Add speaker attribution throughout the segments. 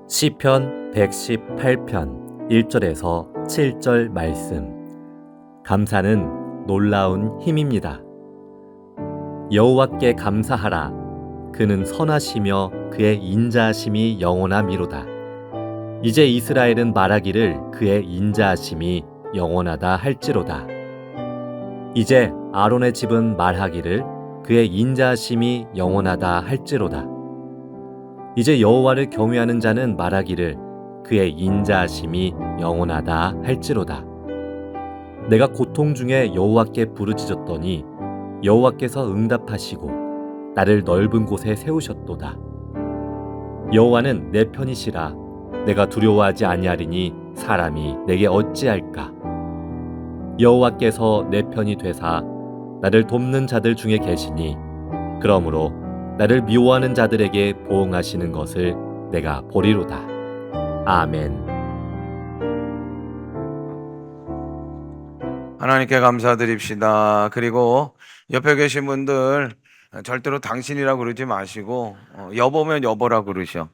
Speaker 1: 시편 118편 1절에서 7절 말씀. 감사는 놀라운 힘입니다. 여호와께 감사하라. 그는 선하시며 그의 인자하심이 영원하미로다. 이제 이스라엘은 말하기를 그의 인자하심이 영원하다 할지로다. 이제 아론의 집은 말하기를 그의 인자하심이 영원하다 할지로다. 이제 여호와를 경외하는 자는 말하기를 그의 인자하심이 영원하다 할지로다. 내가 고통 중에 여호와께 부르짖었더니 여호와께서 응답하시고 나를 넓은 곳에 세우셨도다. 여호와는 내 편이시라. 내가 두려워하지 아니하리니 사람이 내게 어찌할까. 여호와께서 내 편이 되사 나를 돕는 자들 중에 계시니 그러므로 나를 미워하는 자들에게 보응하시는 것을 내가 보리로다. 아멘.
Speaker 2: 하나님께 감사드립시다. 그리고 옆에 계신 분들 절대로 당신이라고 그러지 마시고 여보면 여보라 그러셔.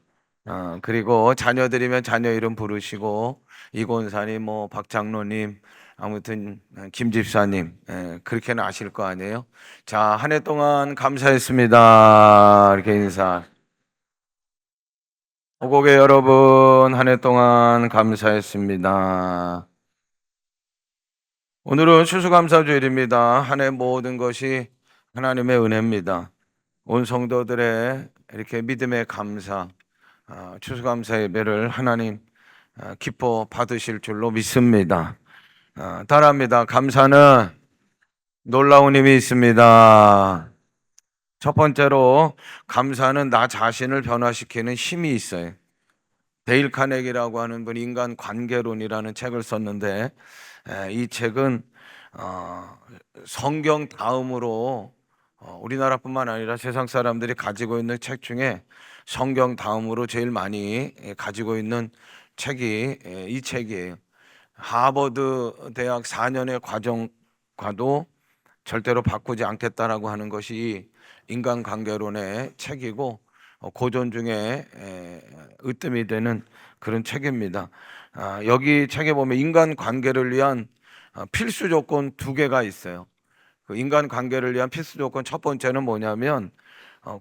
Speaker 2: 그리고 자녀들이면 자녀 이름 부르시고 이곤사님, 박장로님, 아무튼 김 집사님 그렇게는 아실 거 아니에요. 자, 한 해 동안 감사했습니다. 이렇게 인사. 오곡의 여러분, 한 해 동안 감사했습니다. 오늘은 추수감사주일입니다. 한 해 모든 것이 하나님의 은혜입니다. 온 성도들의 이렇게 믿음의 감사, 추수감사 예배를 하나님 기뻐 받으실 줄로 믿습니다. 따라합니다. 감사는 놀라운 힘이 있습니다. 첫 번째로 감사는 나 자신을 변화시키는 힘이 있어요. 데일 카네기라고 하는 분 인간 관계론이라는 책을 썼는데 이 책은 성경 다음으로 우리나라뿐만 아니라 세상 사람들이 가지고 있는 책 중에 성경 다음으로 제일 많이 가지고 있는 책이 이 책이에요. 하버드 대학 4년의 과정과도 절대로 바꾸지 않겠다라고 하는 것이 인간관계론의 책이고 고전 중에 으뜸이 되는 그런 책입니다. 여기 책에 보면 인간관계를 위한 필수 조건 두 개가 있어요. 그 인간관계를 위한 필수 조건 첫 번째는 뭐냐면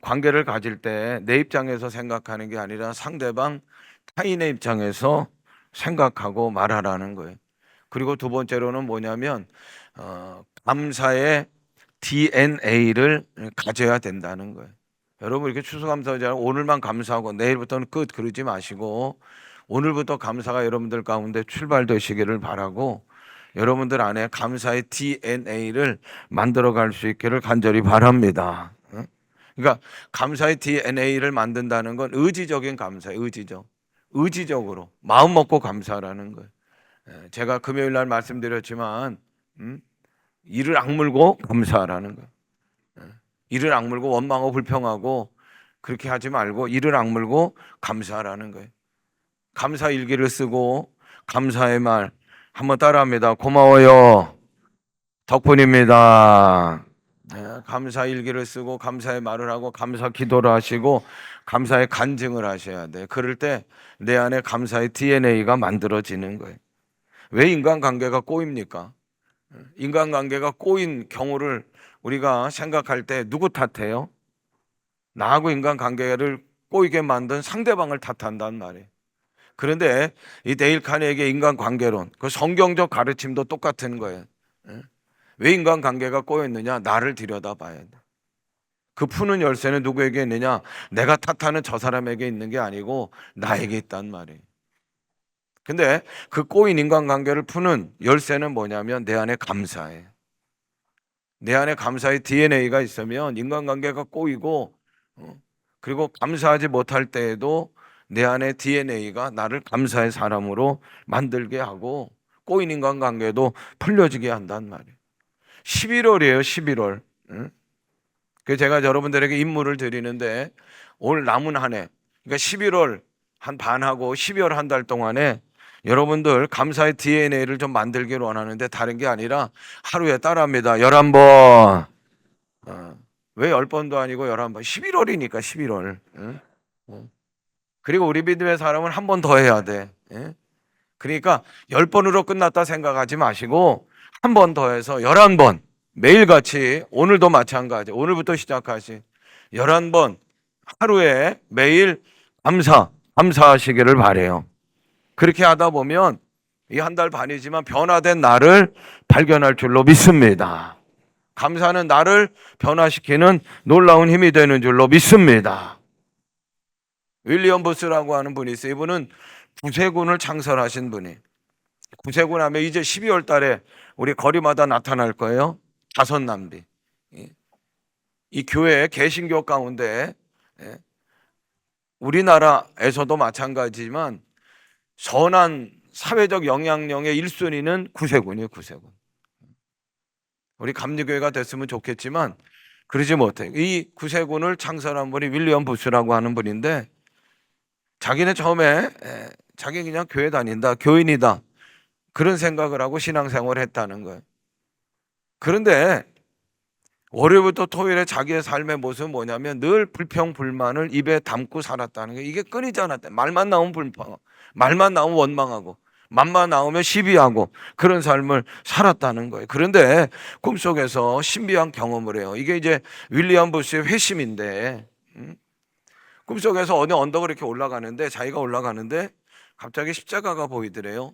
Speaker 2: 관계를 가질 때 내 입장에서 생각하는 게 아니라 상대방 타인의 입장에서 생각하고 말하라는 거예요. 그리고 두 번째로는 뭐냐면 감사의 DNA를 가져야 된다는 거예요. 여러분 이렇게 추수감사절 오늘만 감사하고 내일부터는 끝 그러지 마시고 오늘부터 감사가 여러분들 가운데 출발되시기를 바라고 여러분들 안에 감사의 DNA를 만들어갈 수 있기를 간절히 바랍니다. 그러니까 감사의 DNA를 만든다는 건 의지적인 감사예요. 의지적으로 마음 먹고 감사라는 거예요. 제가 금요일 날 말씀드렸지만 이를 악물고 감사하라는 거예요. 이를 악물고 원망하고 불평하고 그렇게 하지 말고 이를 악물고 감사하라는 거예요. 감사 일기를 쓰고 감사의 말 한번 따라합니다. 고마워요. 덕분입니다. 감사 일기를 쓰고 감사의 말을 하고 감사 기도를 하시고 감사의 간증을 하셔야 돼요. 그럴 때 내 안에 감사의 DNA가 만들어지는 거예요. 왜 인간관계가 꼬입니까? 인간관계가 꼬인 경우를 우리가 생각할 때 누구 탓해요? 나하고 인간관계를 꼬이게 만든 상대방을 탓한단 말이에요. 그런데 이 데일 카네기의 인간관계론, 그 성경적 가르침도 똑같은 거예요. 왜 인간관계가 꼬였느냐? 나를 들여다봐야 돼. 그 푸는 열쇠는 누구에게 있느냐? 내가 탓하는 저 사람에게 있는 게 아니고 나에게 있단 말이에요. 근데 그 꼬인 인간관계를 푸는 열쇠는 뭐냐면 내 안에 감사예요. 내 안에 감사의 DNA가 있으면 인간관계가 꼬이고 그리고 감사하지 못할 때에도 내 안에 DNA가 나를 감사의 사람으로 만들게 하고 꼬인 인간관계도 풀려지게 한단 말이에요. 11월이에요. 11월. 그래서 제가 여러분들에게 임무를 드리는데 올 남은 한 해, 그러니까 11월 한 반하고 12월 한 달 동안에 여러분들 감사의 DNA를 좀 만들기를 원하는데 다른 게 아니라 하루에 따라합니다. 11번. 왜 10번도 아니고 11번. 11월이니까 11월. 그리고 우리 믿음의 사람은 한 번 더 해야 돼. 예? 그러니까 10번으로 끝났다 생각하지 마시고 한 번 더 해서 11번 매일같이, 오늘도 마찬가지, 오늘부터 시작하시 11번 하루에 매일 감사하시기를 바래요. 그렇게 하다 보면 이 한 달 반이지만 변화된 나를 발견할 줄로 믿습니다. 감사는 나를 변화시키는 놀라운 힘이 되는 줄로 믿습니다. 윌리엄 부스라고 하는 분이 있어요. 이분은 구세군을 창설하신 분이. 구세군 하면 이제 12월 달에 우리 거리마다 나타날 거예요. 다섯 남비. 이 교회 개신교 가운데 우리나라에서도 마찬가지지만 선한 사회적 영향력의 1순위는 구세군이에요. 구세군. 우리 감리교회가 됐으면 좋겠지만 그러지 못해요. 이 구세군을 창설한 분이 윌리엄 부스라고 하는 분인데, 자기는 처음에 자기 그냥 교회 다닌다, 교인이다, 그런 생각을 하고 신앙생활을 했다는 거예요. 그런데 월요일부터 토요일에 자기의 삶의 모습은 뭐냐면 늘 불평불만을 입에 담고 살았다는 거예요. 이게 끊이지 않았대. 말만 나오면 불평, 말만 나오면 원망하고, 맘만 나오면 시비하고, 그런 삶을 살았다는 거예요. 그런데 꿈속에서 신비한 경험을 해요. 이게 이제 윌리엄 부스의 회심인데, 꿈속에서 어느 언덕을 이렇게 올라가는데, 자기가 올라가는데 갑자기 십자가가 보이더래요.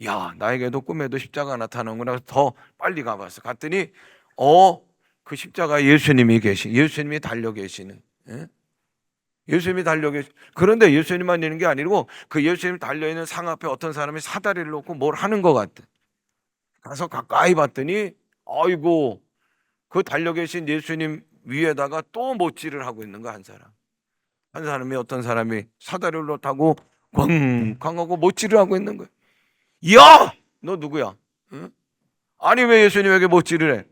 Speaker 2: 야, 나에게도 꿈에도 십자가 나타나는구나. 더 빨리 가봤어. 갔더니 그 십자가에 예수님이 달려 계시는. 예수님이 달려 계시. 그런데 예수님만 있는 게 아니고 그 예수님 달려 있는 상 앞에 어떤 사람이 사다리를 놓고 뭘 하는 것 같아. 가서 가까이 봤더니 아이고, 그 달려 계신 예수님 위에다가 또 못질을 하고 있는 거, 한 사람. 한 사람이, 어떤 사람이 사다리를 타고 꽝꽝하고 못질을 하고 있는 거야. 야, 너 누구야? 응? 아니 왜 예수님에게 못질을 해?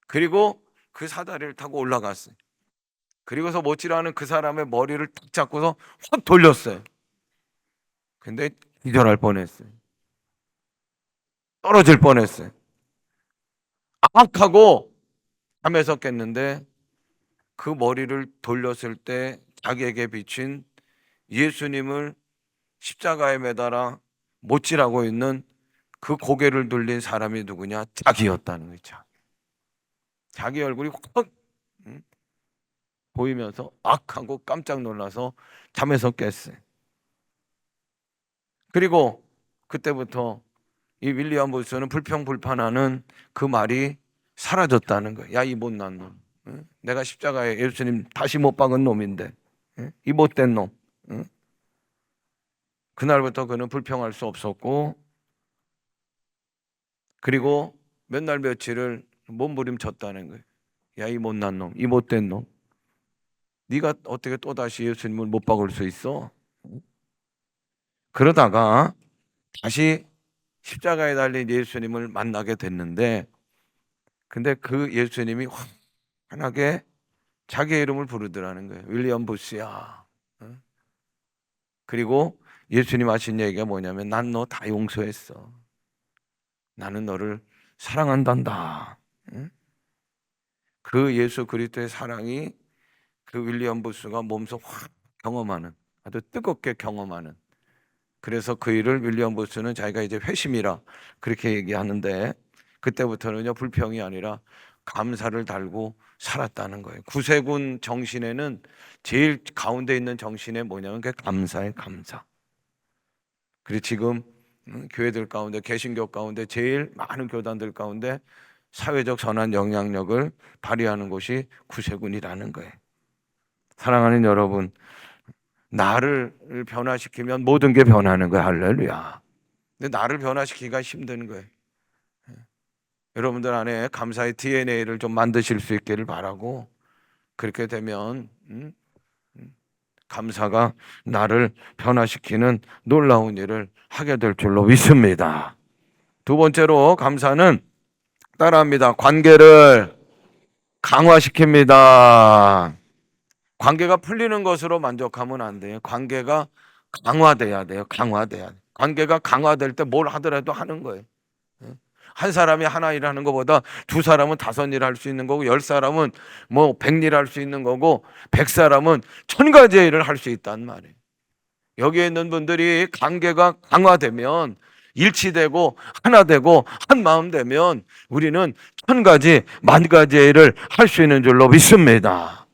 Speaker 2: 그리고 그 사다리를 타고 올라갔어요. 그리고서 못질하는 그 사람의 머리를 탁 잡고서 확 돌렸어요. 근데 기절할 뻔했어요. 떨어질 뻔했어요. 하고 잠에서 깼는데 그 머리를 돌렸을 때 자기에게 비친 예수님을 십자가에 매달아 못질하고 있는 그 고개를 돌린 사람이 누구냐? 자기였다는 거죠. 자기 얼굴이 확 보이면서 하고 깜짝 놀라서 잠에서 깼어요. 그리고 그때부터 이 윌리엄 부스는 불평불판하는 그 말이 사라졌다는 거예요. 야, 이 못난 놈. 내가 십자가에 예수님 다시 못 박은 놈인데, 이 못된 놈. 그날부터 그는 불평할 수 없었고, 그리고 몇 날 며칠을 몸부림쳤다는 거예요. 야, 이 못난 놈, 이 못된 놈. 네가 어떻게 또다시 예수님을 못 박을 수 있어? 그러다가 다시 십자가에 달린 예수님을 만나게 됐는데, 근데 그 예수님이 환하게 자기의 이름을 부르더라는 거예요. 윌리엄 부스야. 그리고 예수님 하신 얘기가 뭐냐면, 난 너 다 용서했어. 나는 너를 사랑한단다. 그 예수 그리스도의 사랑이 그 윌리엄 부스가 몸소 확 경험하는, 아주 뜨겁게 경험하는, 그래서 그 일을 윌리엄 부스는 자기가 이제 회심이라 그렇게 얘기하는데, 그때부터는요 불평이 아니라 감사를 달고 살았다는 거예요. 구세군 정신에는 제일 가운데 있는 정신에 뭐냐면 그 감사의 감사. 그리고 지금 교회들 가운데, 개신교 가운데, 제일 많은 교단들 가운데 사회적 선한 영향력을 발휘하는 곳이 구세군이라는 거예요. 사랑하는 여러분, 나를 변화시키면 모든 게 변하는 거야. 할렐루야. 근데 나를 변화시키기가 힘든 거예요. 여러분들 안에 감사의 DNA를 좀 만드실 수 있기를 바라고, 그렇게 되면 감사가 나를 변화시키는 놀라운 일을 하게 될 줄로 믿습니다. 두 번째로, 감사는 따라합니다. 관계를 강화시킵니다. 관계가 풀리는 것으로 만족하면 안 돼요. 관계가 강화돼야 돼요. 관계가 강화될 때 뭘 하더라도 하는 거예요. 한 사람이 하나 일하는 것보다 두 사람은 다섯 일 할 수 있는 거고, 열 사람은 뭐 100일 할 수 있는 거고, 100사람은 1000가지 일을 할 수 있단 말이에요. 여기에 있는 분들이 관계가 강화되면, 일치되고 하나 되고 한 마음 되면 우리는 1000가지 10,000가지 일을 할 수 있는 줄로 믿습니다.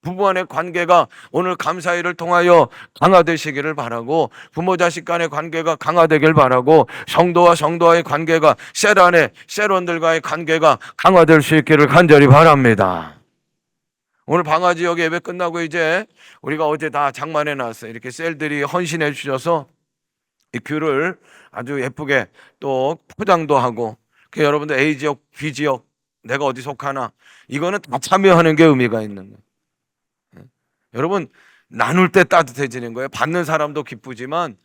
Speaker 2: 부부간의 관계가 오늘 감사일을 통하여 강화되시기를 바라고, 부모 자식 간의 관계가 강화되길 바라고, 성도와 성도와의 관계가, 셀 안에 셀원들과의 관계가 강화될 수 있기를 간절히 바랍니다. 오늘 방화지역 예배 끝나고 이제 우리가 어제 다 장만해 놨어요. 이렇게 셀들이 헌신해 주셔서 이 귤을 아주 예쁘게 또 포장도 하고, 그 여러분들 A지역, B지역, 내가 어디 속하나, 이거는 다 참여하는 게 의미가 있는 거예요. 여러분, 나눌 때 따뜻해지는 거예요. 받는 사람도 기쁘지만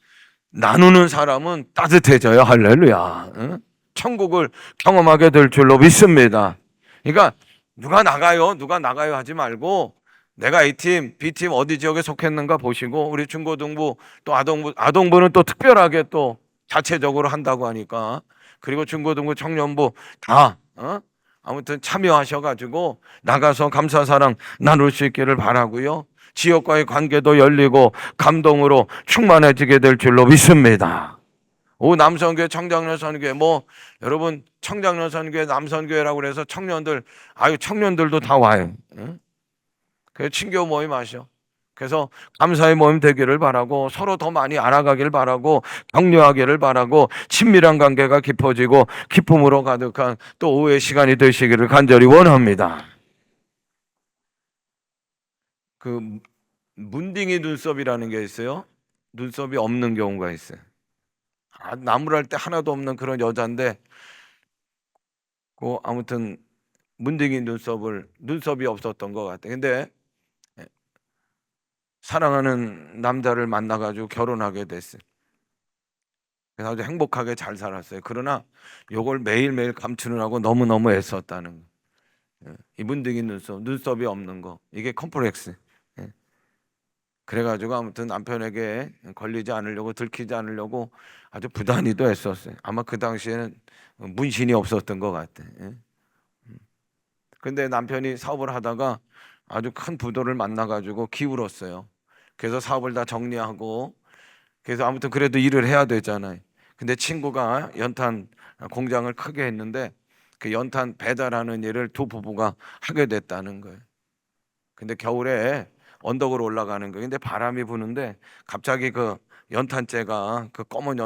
Speaker 2: 나누는 사람은 따뜻해져요. 할렐루야. 천국을 경험하게 될 줄로 믿습니다. 그러니까 누가 나가요 하지 말고, 내가 A팀, B팀 어디 지역에 속했는가 보시고, 우리 중고등부 또 아동부는 또 특별하게 또 자체적으로 한다고 하니까, 그리고 중고등부 청년부 다 아무튼 참여하셔가지고 나가서 감사사랑 나눌 수 있기를 바라고요. 지역과의 관계도 열리고 감동으로 충만해지게 될 줄로 믿습니다. 오, 남선교회, 청장년 선교회, 뭐 여러분 청장년 선교회, 남선교회라고 그래서 청년들, 청년들도 다 와요. 그래서 친교 모임 하셔. 그래서 감사의 모임 되기를 바라고, 서로 더 많이 알아가길 바라고, 격려하기를 바라고, 친밀한 관계가 깊어지고 기쁨으로 가득한 또 오후의 시간이 되시기를 간절히 원합니다. 그 문딩이 눈썹이라는 게 있어요. 눈썹이 없는 경우가 있어요. 나무랄 때 하나도 없는 그런 여자인데, 아무튼 문딩이 눈썹이 없었던 것 같아요. 근데 사랑하는 남자를 만나가지고 결혼하게 됐어요. 그래서 아주 행복하게 잘 살았어요. 그러나 요걸 매일매일 감추느라고 너무너무 애썼다는 거. 이 문딩이 눈썹이 없는 거, 이게 컴플렉스. 그래가지고 아무튼 남편에게 걸리지 않으려고, 들키지 않으려고 아주 부단히도 애썼어요. 아마 그 당시에는 문신이 없었던 것 같아. 근데 남편이 사업을 하다가 아주 큰 부도를 만나가지고 기울었어요. 그래서 사업을 다 정리하고, 그래서 아무튼 그래도 일을 해야 되잖아요. 근데 친구가 연탄 공장을 크게 했는데, 그 연탄 배달하는 일을 두 부부가 하게 됐다는 거예요. 근데 겨울에 언덕으로 올라가는 거예요. 근데 바람이 부는데 갑자기 그 연탄재가, 그 검은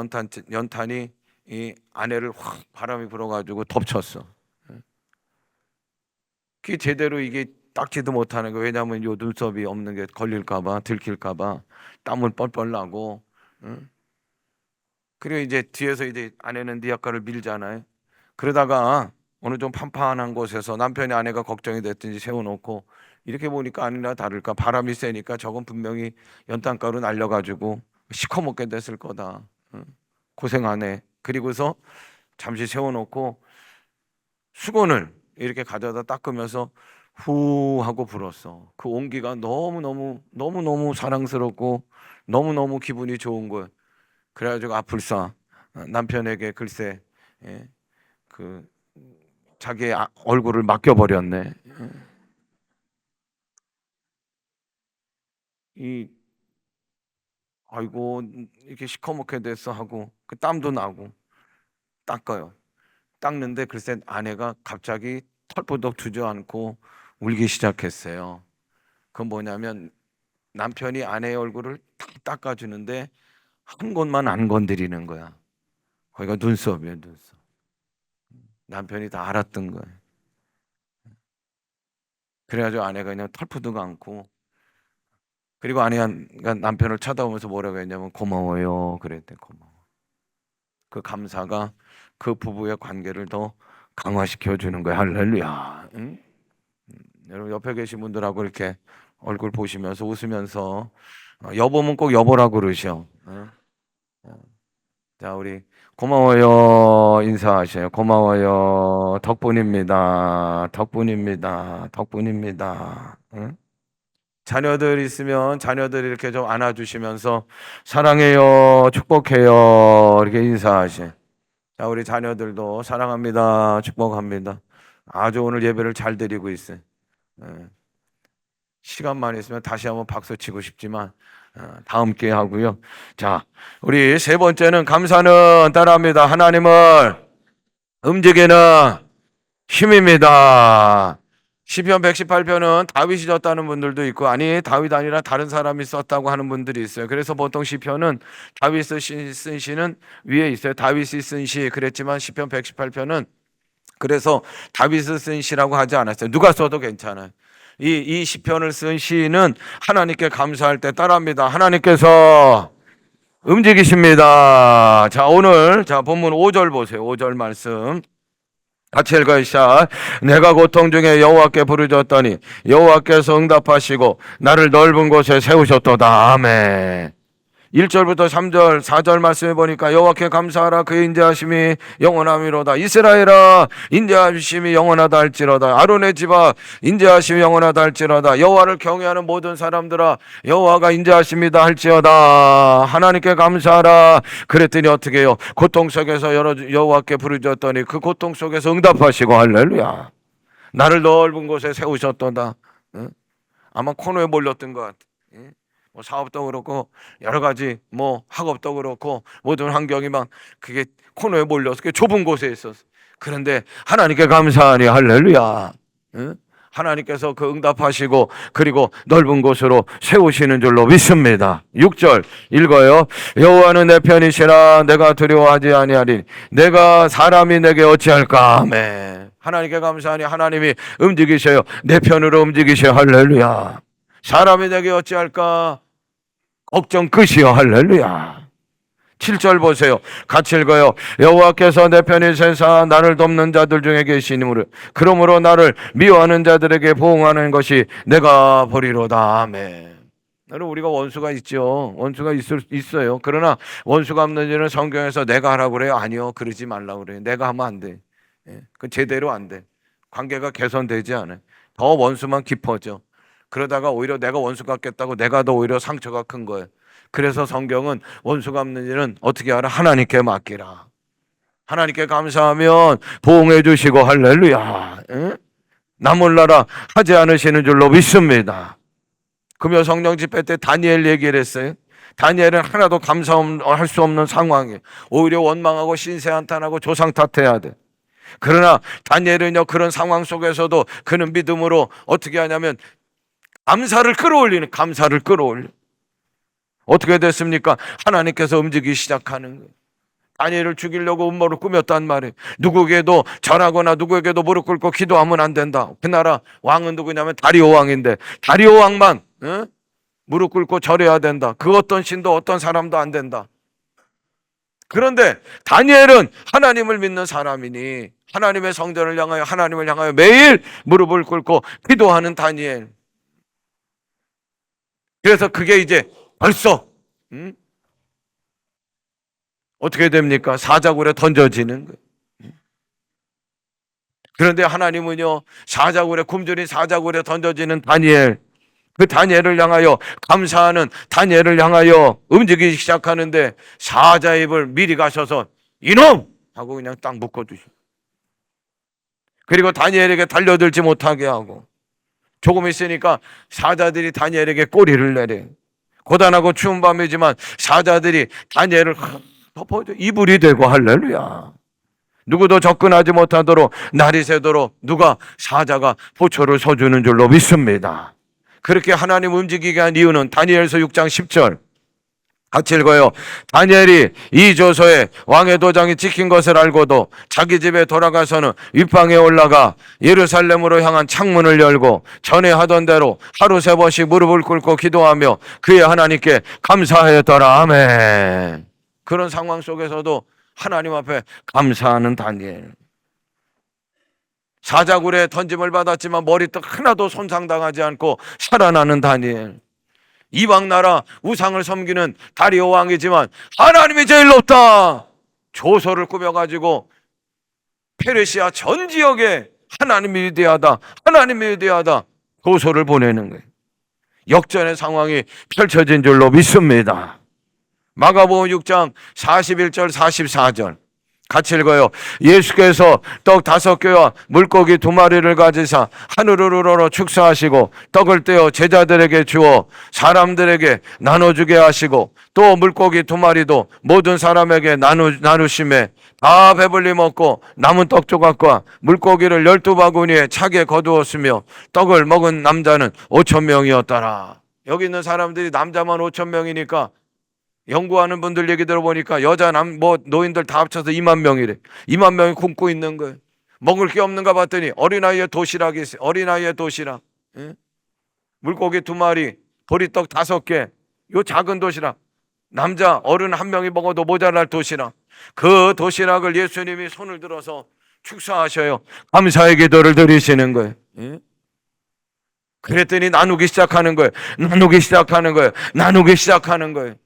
Speaker 2: 연탄이 이 아내를 확 바람이 불어가지고 덮쳤어. 그게 제대로 이게 닦지도 못하는 거예요. 왜냐하면 요 눈썹이 없는 게 걸릴까봐, 들킬까봐 땀을 뻘뻘 나고. 그리고 이제 뒤에서 이제 아내는 네 역할을 밀잖아요. 그러다가 어느 좀 판판한 곳에서 남편이 아내가 걱정이 됐든지 세워놓고, 이렇게 보니까 아니나 다를까 바람이 세니까 저건 분명히 연탄가루 날려가지고 시커멓게 됐을 거다. 고생하네. 그리고서 잠시 세워놓고 수건을 이렇게 가져다 닦으면서 후 하고 불었어. 그 온기가 너무너무 사랑스럽고 너무너무 기분이 좋은 거예요. 그래가지고 불사 남편에게 글쎄, 그 자기의 얼굴을 맡겨버렸네. 아이고 이렇게 시커멓게 됐어 하고, 그 땀도 나고 닦아요. 닦는데 글쎄 아내가 갑자기 털보덕 주저앉고 울기 시작했어요. 그건 뭐냐면, 남편이 아내의 얼굴을 딱 닦아주는데 한 곳만 안 건드리는 거야. 거기가 눈썹이에요, 눈썹. 남편이 다 알았던 거예요. 그래가지고 아내가 그냥 털푸드가 않고, 그리고 아내가 남편을 쳐다보면서 뭐라고 했냐면 고마워요 그랬대. 고마워. 그 감사가 그 부부의 관계를 더 강화시켜 주는 거야. 할렐루야. 응? 여러분 옆에 계신 분들하고 이렇게 얼굴 보시면서 웃으면서, 여보면 꼭 여보라고 그러셔. 응? 자, 우리 고마워요 인사하셔요. 고마워요. 덕분입니다. 덕분입니다. 덕분입니다. 응? 자녀들 있으면 자녀들 이렇게 좀 안아주시면서 사랑해요, 축복해요 이렇게 인사하셔. 자, 우리 자녀들도 사랑합니다. 축복합니다. 아주 오늘 예배를 잘 드리고 있어요. 예. 시간만 있으면 다시 한번 박수 치고 싶지만 다음 기회 하고요. 자, 우리 세 번째는 감사는 따라합니다. 하나님을 움직이는 힘입니다. 시편 118편은 다윗이 썼다는 분들도 있고, 아니 다윗 아니라 다른 사람이 썼다고 하는 분들이 있어요. 그래서 보통 시편은 다윗이 쓴 시는 위에 있어요. 다윗이 쓴 시 그랬지만 시편 118편은 그래서 다윗이 쓴 시라고 하지 않았어요. 누가 써도 괜찮아요. 이 시편을 쓴 시인은 하나님께 감사할 때 따라합니다. 하나님께서 움직이십니다. 자, 오늘 본문 5절 보세요. 5절 말씀 같이 읽어요. 시작. 내가 고통 중에 여호와께 부르짖었더니 여호와께서 응답하시고 나를 넓은 곳에 세우셨도다. 아멘. 1절부터 3절, 4절 말씀해 보니까 여호와께 감사하라 그의 인자하심이 영원하미로다. 이스라엘아 인자하심이 영원하다 할지로다. 아론의 집아 인자하심이 영원하다 할지로다. 여호와를 경외하는 모든 사람들아 여호와가 인자하십니다 할지어다. 하나님께 감사하라. 그랬더니 어떻게 해요? 고통 속에서 여호와께 부르짖었더니 그 고통 속에서 응답하시고 할렐루야. 나를 넓은 곳에 세우셨도다. 아마 코너에 몰렸던 것 같아. 뭐 사업도 그렇고 여러 가지 뭐 학업도 그렇고 모든 환경이 막 그게 코너에 몰려서 좁은 곳에 있었어. 그런데 하나님께 감사하니 할렐루야. 하나님께서 그 응답하시고 그리고 넓은 곳으로 세우시는 줄로 믿습니다. 6절 읽어요. 여호와는 내 편이시라 내가 두려워하지 아니하리니 내가 사람이 내게 어찌할까. 아멘. 하나님께 감사하니 하나님이 움직이셔요. 내 편으로 움직이셔요. 할렐루야. 사람이 내게 어찌할까. 걱정 끝이요. 할렐루야. 7절 보세요. 같이 읽어요. 여호와께서 내 편이 세사 나를 돕는 자들 중에 계시니므로 그러므로 나를 미워하는 자들에게 보응하는 것이 내가 보리로다. 아멘. 여러분 우리가 원수가 있죠. 원수가 있어요. 그러나 원수가 없는 일은 성경에서 내가 하라고 그래요? 아니요. 그러지 말라고 그래요. 내가 하면 안 돼. 그 제대로 안 돼. 관계가 개선되지 않아요. 더 원수만 깊어져. 그러다가 오히려 내가 원수 같겠다고 내가 더 오히려 상처가 큰 거예요. 그래서 성경은 원수 갚는 일은 어떻게 하라? 하나님께 맡기라. 하나님께 감사하면 보응해 주시고 할렐루야. 나 몰라라 하지 않으시는 줄로 믿습니다. 금요 성령 집회 때 다니엘 얘기를 했어요. 다니엘은 하나도 감사할 수 없는 상황이에요. 오히려 원망하고 신세 한탄하고 조상 탓해야 돼. 그러나 다니엘은요 그런 상황 속에서도 그는 믿음으로 어떻게 하냐면 감사를 끌어올려. 어떻게 됐습니까? 하나님께서 움직이기 시작하는 거예요. 다니엘을 죽이려고 음모를 꾸몄단 말이에요. 누구에게도 절하거나 누구에게도 무릎 꿇고 기도하면 안 된다. 그 나라 왕은 누구냐면 다리오 왕인데 다리오 왕만 무릎 꿇고 절해야 된다. 그 어떤 신도 어떤 사람도 안 된다. 그런데 다니엘은 하나님을 믿는 사람이니 하나님의 성전을 향하여 하나님을 향하여 매일 무릎을 꿇고 기도하는 다니엘. 그래서 그게 이제 벌써 어떻게 됩니까? 사자굴에 던져지는 거예요. 그런데 하나님은요 사자굴에 굶주린 사자굴에 던져지는 다니엘, 그 다니엘을 향하여 감사하는 다니엘을 향하여 움직이기 시작하는데 사자 입을 미리 가셔서 이놈! 하고 그냥 딱 묶어주시고 그리고 다니엘에게 달려들지 못하게 하고 조금 있으니까 사자들이 다니엘에게 꼬리를 내려. 고단하고 추운 밤이지만 사자들이 다니엘을 덮어줘 이불이 되고 할렐루야. 누구도 접근하지 못하도록 날이 새도록 누가 사자가 보초를 서주는 줄로 믿습니다. 그렇게 하나님 움직이게 한 이유는 다니엘서 6장 10절 같이 읽어요. 다니엘이 이 조서에 왕의 도장이 찍힌 것을 알고도 자기 집에 돌아가서는 윗방에 올라가 예루살렘으로 향한 창문을 열고 전에 하던 대로 하루 3번씩 무릎을 꿇고 기도하며 그의 하나님께 감사하였더라. 아멘. 그런 상황 속에서도 하나님 앞에 감사하는 다니엘. 사자굴에 던짐을 받았지만 머리떡 하나도 손상당하지 않고 살아나는 다니엘. 이방 나라 우상을 섬기는 다리오 왕이지만 하나님이 제일 높다. 조서를 꾸며가지고 페르시아 전 지역에 하나님이 위대하다. 하나님이 위대하다. 조서를 보내는 거예요. 역전의 상황이 펼쳐진 줄로 믿습니다. 마가복음 6장 41절 44절 같이 읽어요. 예수께서 떡 5개와 물고기 2마리를 가지사 하늘으로 우러러 축사하시고 떡을 떼어 제자들에게 주어 사람들에게 나눠주게 하시고 또 물고기 2마리도 모든 사람에게 나누심에 다 배불리 먹고 남은 떡 조각과 물고기를 12바구니에 차게 거두었으며 떡을 먹은 남자는 5,000명이었더라. 여기 있는 사람들이 남자만 5,000명이니까 연구하는 분들 얘기 들어보니까 여자 노인들 다 합쳐서 2만 명이래. 2만 명이 굶고 있는 거예요. 먹을 게 없는가 봤더니 어린아이의 도시락이 있어요. 어린아이의 도시락. 예? 물고기 2마리, 보리떡 5개. 요 작은 도시락. 남자 어른 1명이 먹어도 모자랄 도시락. 그 도시락을 예수님이 손을 들어서 축사하셔요. 감사의 기도를 드리시는 거예요. 예? 그랬더니 나누기 시작하는 거예요. 나누기 시작하는 거예요. 나누기 시작하는 거예요.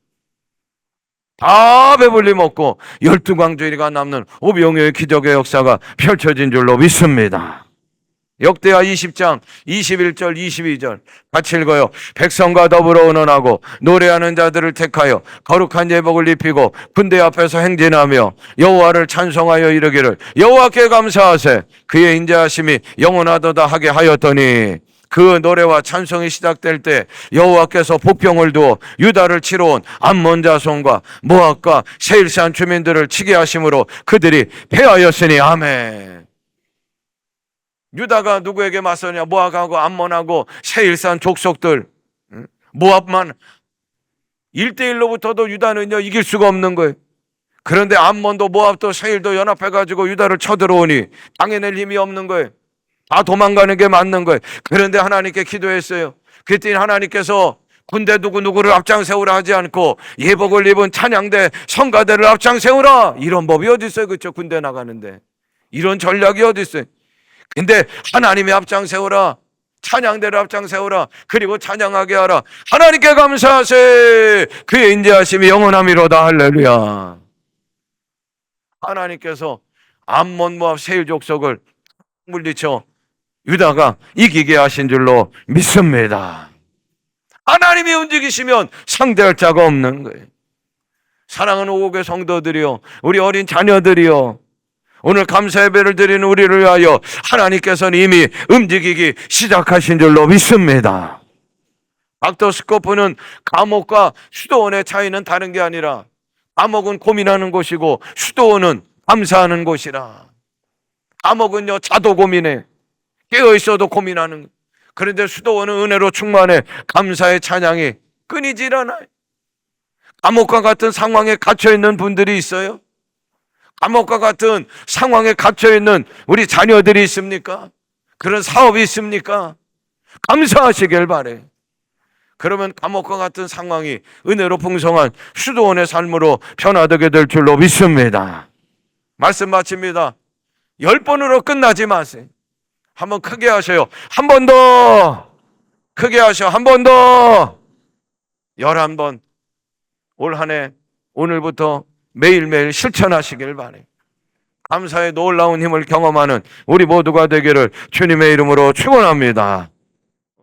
Speaker 2: 다 배불리 먹고 12광주리가 남는 오병이어의 기적의 역사가 펼쳐진 줄로 믿습니다. 역대하 20장 21절 22절 같이 읽어요. 백성과 더불어 의논하고 노래하는 자들을 택하여 거룩한 예복을 입히고 군대 앞에서 행진하며 여호와를 찬송하여 이르기를 여호와께 감사하세 그의 인자하심이 영원하도다 하게 하였더니 그 노래와 찬송이 시작될 때 여호와께서 복병을 두어 유다를 치러 온 암몬 자손과 모압과 세일산 주민들을 치게 하심으로 그들이 패하였으니 아멘. 유다가 누구에게 맞서냐? 모압하고 암몬하고 세일산 족속들. 모압만 1대1로부터도 유다는요 이길 수가 없는 거예요. 그런데 암몬도 모압도 세일도 연합해가지고 유다를 쳐들어오니 당해낼 힘이 없는 거예요. 다 도망가는 게 맞는 거예요. 그런데 하나님께 기도했어요. 그랬더니 하나님께서 군대 누구를 앞장 세우라 하지 않고 예복을 입은 찬양대 성가대를 앞장 세우라. 이런 법이 어디 있어요? 그렇죠? 군대 나가는데 이런 전략이 어디 있어요? 근데 하나님의 앞장 세우라, 찬양대를 앞장 세우라, 그리고 찬양하게 하라. 하나님께 감사하세 그의 인자하심이 영원함이로다. 할렐루야. 하나님께서 암몬 모압 세일 족속을 물리쳐 유다가 이기게 하신 줄로 믿습니다. 하나님이 움직이시면 상대할 자가 없는 거예요. 사랑하는 오곡의 성도들이요, 우리 어린 자녀들이요, 오늘 감사 예배를 드리는 우리를 위하여 하나님께서는 이미 움직이기 시작하신 줄로 믿습니다. 닥터스코프는 감옥과 수도원의 차이는 다른 게 아니라 감옥은 고민하는 곳이고 수도원은 감사하는 곳이라. 감옥은요 자도 고민해, 깨어있어도 고민하는 거예요. 그런데 수도원은 은혜로 충만해 감사의 찬양이 끊이질 않아요. 감옥과 같은 상황에 갇혀있는 분들이 있어요? 감옥과 같은 상황에 갇혀있는 우리 자녀들이 있습니까? 그런 사업이 있습니까? 감사하시길 바래. 그러면 감옥과 같은 상황이 은혜로 풍성한 수도원의 삶으로 변화되게 될 줄로 믿습니다. 말씀 마칩니다. 10번으로 끝나지 마세요. 한번 크게 하셔요. 한 번 더 크게 하셔. 한 번 더 11번. 올 한 해 오늘부터 매일매일 실천하시길 바라요. 감사의 놀라운 힘을 경험하는 우리 모두가 되기를 주님의 이름으로 축원합니다.